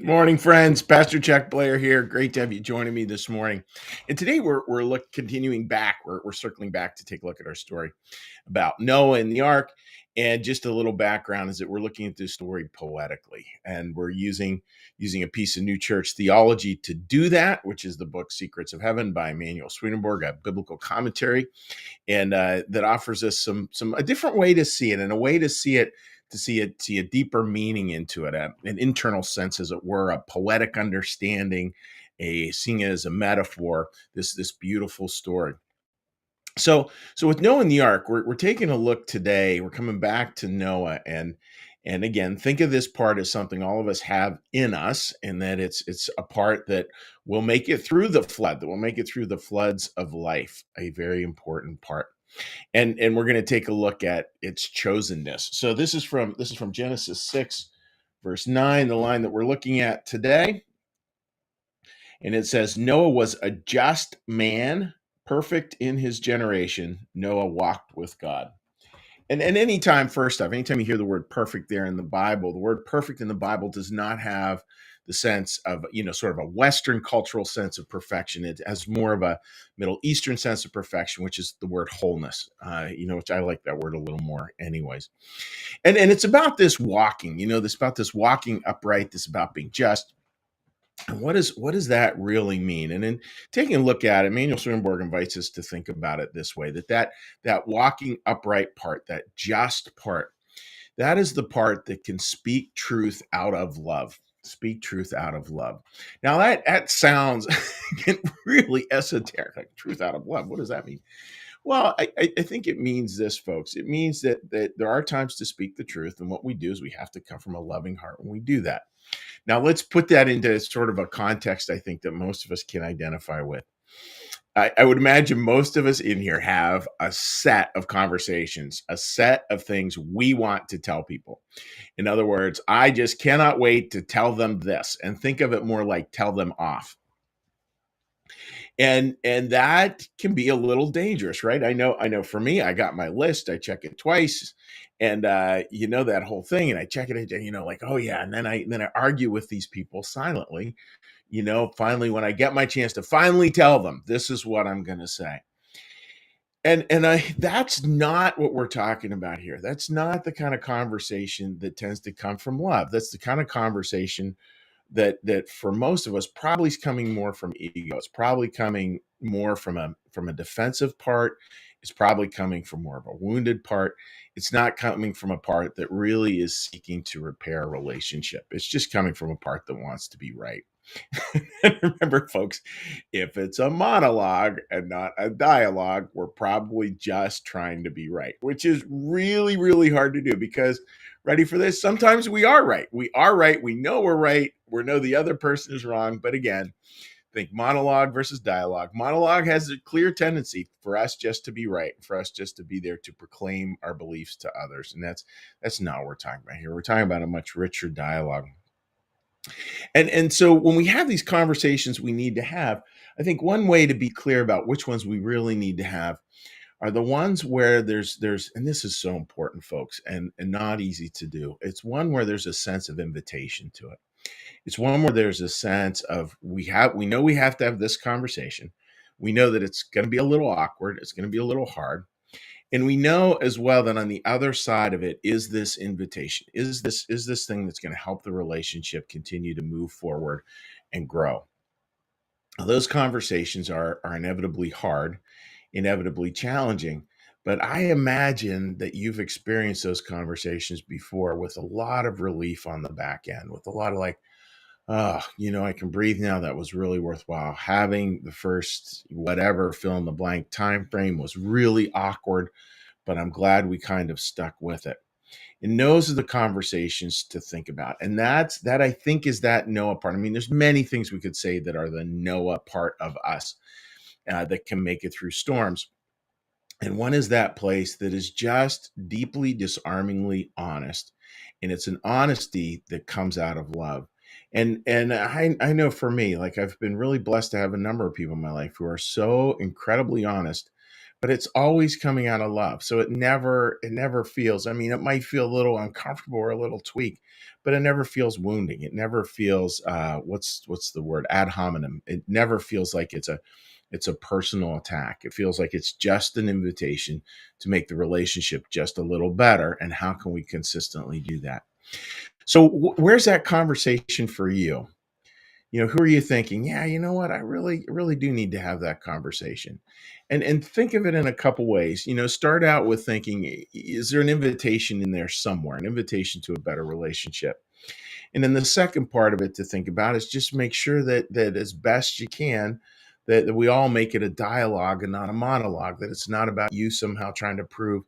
Morning, friends. Pastor Chuck Blair here. Great to have you joining me this morning. And today we're continuing back. We're circling back to take a look at our story about Noah and the ark. And just a little background is that we're looking at this story poetically, and we're using a piece of New Church theology to do that, which is the book Secrets of Heaven by Emmanuel Swedenborg, a biblical commentary, and that offers us some a different way to see it, and a way to see a deeper meaning into it, an internal sense, as it were, a poetic understanding, a seeing it as a metaphor. This beautiful story. So with Noah and the Ark, we're taking a look today. We're coming back to Noah, and again, think of this part as something all of us have in us, and that it's a part that will make it through the flood, that will make it through the floods of life. A very important part. And we're going to take a look at its chosenness. So this is from Genesis 6, verse 9, the line that we're looking at today. And it says, Noah was a just man, perfect in his generation. Noah walked with God. And anytime, first off, anytime you hear the word perfect there in the Bible, the word perfect in the Bible does not have the sense of, sort of a Western cultural sense of perfection. It has more of a Middle Eastern sense of perfection, which is the word wholeness, which I like that word a little more anyways. And it's about this walking, this about this walking upright, this about being just. And what does that really mean? And in taking a look at it, Emanuel Swedenborg invites us to think about it this way: that walking upright part, that just part, that is the part that can speak truth out of love. Speak truth out of love. Now that sounds really esoteric, like truth out of love. What does that mean? Well, I think it means this, folks. It means that there are times to speak the truth, and what we do is we have to come from a loving heart when we do that. Now, let's put that into sort of a context I think that most of us can identify with. I would imagine most of us in here have a set of conversations, a set of things we want to tell people. In other words, I just cannot wait to tell them this, and think of it more like tell them off. And that can be a little dangerous, right? I know for me, I got my list, I check it twice, and that whole thing, and I check it, and like, oh yeah, and then I argue with these people silently. Finally, when I get my chance to finally tell them, this is what I'm going to say. And I that's not what we're talking about here. That's not the kind of conversation that tends to come from love. That's the kind of conversation that for most of us probably is coming more from ego. It's probably coming more from a defensive part. It's probably coming from more of a wounded part. It's not coming from a part that really is seeking to repair a relationship. It's just coming from a part that wants to be right. And remember, folks, if it's a monologue and not a dialogue, we're probably just trying to be right, which is really, really hard to do because, ready for this? Sometimes we are right. We are right. We know we're right. We know the other person is wrong. But again, think monologue versus dialogue. Monologue has a clear tendency for us just to be right, for us just to be there to proclaim our beliefs to others. And that's not what we're talking about here. We're talking about a much richer dialogue. And so when we have these conversations we need to have, I think one way to be clear about which ones we really need to have are the ones where there's and this is so important, folks, and not easy to do. It's one where there's a sense of invitation to it. It's one where there's a sense of we know we have to have this conversation. We know that it's going to be a little awkward, it's going to be a little hard. And we know as well that on the other side of it is this invitation, is this thing that's going to help the relationship continue to move forward and grow. Those conversations are inevitably hard, inevitably challenging. But I imagine that you've experienced those conversations before with a lot of relief on the back end, with a lot of like, oh, I can breathe now. That was really worthwhile. Having the first whatever fill in the blank time frame was really awkward, but I'm glad we kind of stuck with it. And those are the conversations to think about. And that I think is that Noah part. I mean, there's many things we could say that are the Noah part of us that can make it through storms. And one is that place that is just deeply disarmingly honest. And it's an honesty that comes out of love. And I know for me, like I've been really blessed to have a number of people in my life who are so incredibly honest, but it's always coming out of love. So it never feels, I mean, it might feel a little uncomfortable or a little tweak, but it never feels wounding. It never feels what's the word? Ad hominem. It never feels like it's a personal attack. It feels like it's just an invitation to make the relationship just a little better. And how can we consistently do that? So where's that conversation for you? Who are you thinking, yeah, you know what, I really do need to have that conversation? And think of it in a couple ways. Start out with thinking, is there an invitation in there somewhere, an invitation to a better relationship? And then the second part of it to think about is just make sure that as best you can, that we all make it a dialogue and not a monologue, that it's not about you somehow trying to prove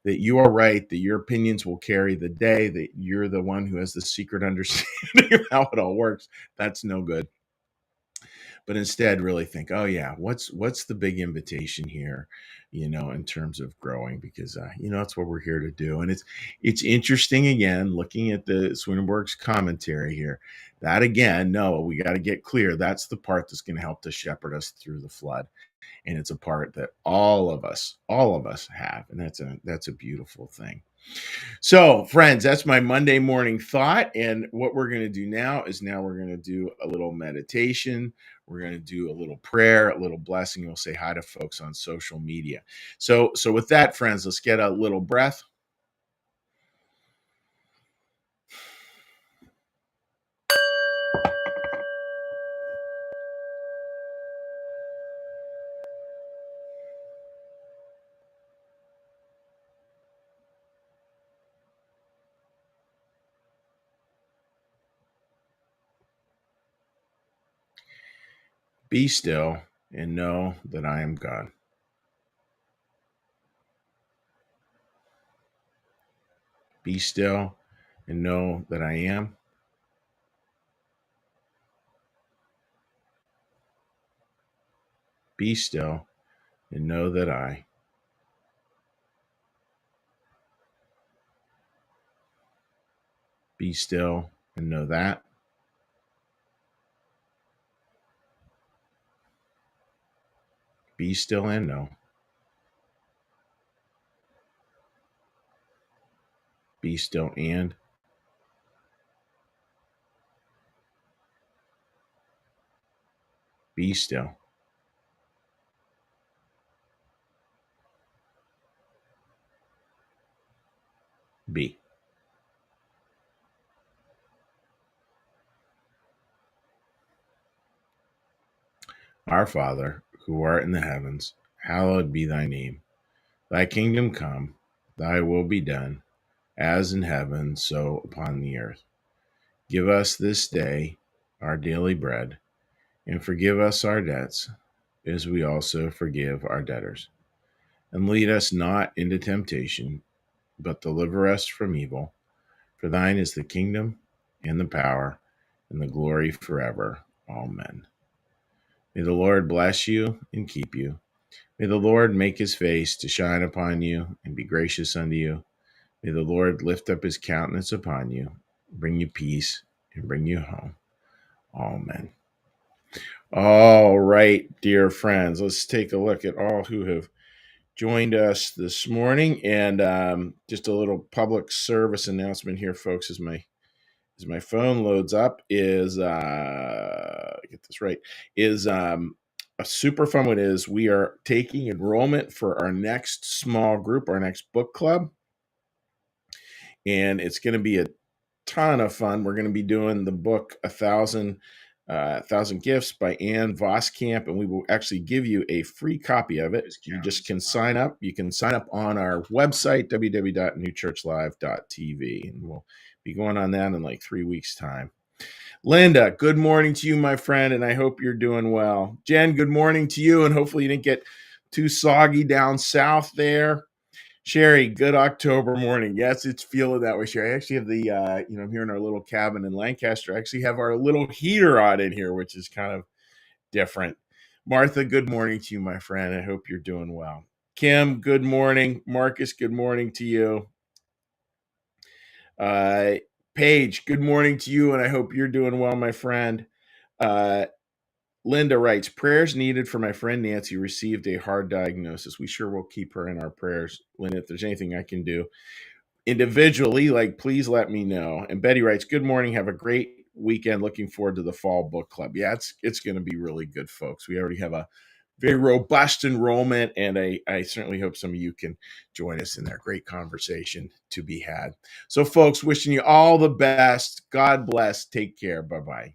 that you are right, that your opinions will carry the day, that you're the one who has the secret understanding of how it all works. That's no good. But instead really think, oh yeah, what's the big invitation here, in terms of growing, because that's what we're here to do. And it's interesting, again, looking at the Swedenborg's commentary here, that again, no, we got to get clear, that's the part that's going to help to shepherd us through the flood. And it's a part that all of us have, and that's a beautiful thing. So, friends, that's my Monday morning thought. And what we're going to do now is we're going to do a little meditation. We're going to do a little prayer, a little blessing. We'll say hi to folks on social media. So with that, friends, let's get a little breath. Be still and know that I am God. Be still and know that I am. Be still and know that I. Be still and know that. Be still and know. Be still and. Be still. Be. Our Father, who art in the heavens, hallowed be thy name. Thy kingdom come, thy will be done, as in heaven, so upon the earth. Give us this day our daily bread, and forgive us our debts, as we also forgive our debtors. And lead us not into temptation, but deliver us from evil. For thine is the kingdom, and the power, and the glory forever. Amen. May the Lord bless you and keep you. May the Lord make his face to shine upon you and be gracious unto you. May the Lord lift up his countenance upon you, bring you peace, and bring you home. Amen. All right, dear friends, let's take a look at all who have joined us this morning. And just a little public service announcement here, folks, as my phone loads up, is get this right, is a super fun one. Is we are taking enrollment for our next small group, our next book club, and it's going to be a ton of fun. We're going to be doing the book Thousand Gifts by Ann Voskamp, and we will actually give you a free copy of it. You just can sign up. You can sign up on our website, www.newchurchlive.tv, and we'll be going on that in like 3 weeks' time. Linda, good morning to you, my friend, and I hope you're doing well. Jen, good morning to you, and hopefully you didn't get too soggy down south there. Sherry, good October morning. Yes, it's feeling that way, Sherry. I actually have the, I'm here in our little cabin in Lancaster. I actually have our little heater on in here, which is kind of different. Martha, good morning to you, my friend. I hope you're doing well. Kim, good morning. Marcus, good morning to you. Paige, good morning to you, and I hope you're doing well, my friend. Linda writes, prayers needed for my friend Nancy, received a hard diagnosis. We sure will keep her in our prayers. Linda, if there's anything I can do individually, like, please let me know. And Betty writes, good morning. Have a great weekend. Looking forward to the fall book club. Yeah, it's going to be really good, folks. We already have a very robust enrollment, and I certainly hope some of you can join us in that great conversation to be had. So, folks, wishing you all the best. God bless. Take care. Bye-bye.